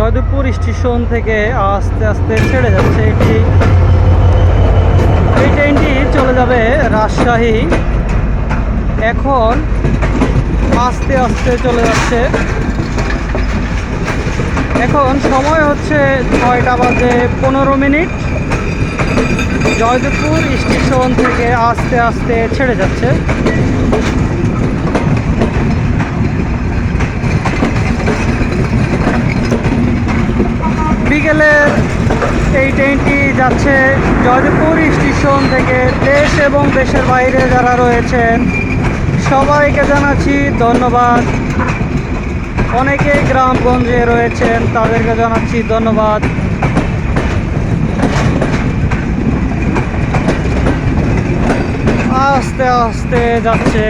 Joydebpur station থেকে আস্তে আস্তে ছেড়ে যাচ্ছে এই ট্রেনটি চলে যাবে রাজশাহী। এখন আস্তে আস্তে চলে যাচ্ছে। এখন সময় হচ্ছে 6:15। জয়দেবপুর স্টেশন থেকে আস্তে আস্তে ছেড়ে যাচ্ছে। বিকেলের এই ট্রেনটি যাচ্ছে জয়দেবপুর স্টেশন থেকে। দেশ এবং দেশের বাইরে যারা রয়েছেন সবাইকে জানাচ্ছি ধন্যবাদ। অনেকেই গ্রামগঞ্জে রয়েছেন, তাদেরকে জানাচ্ছি ধন্যবাদ। আস্তে আস্তে যাচ্ছে।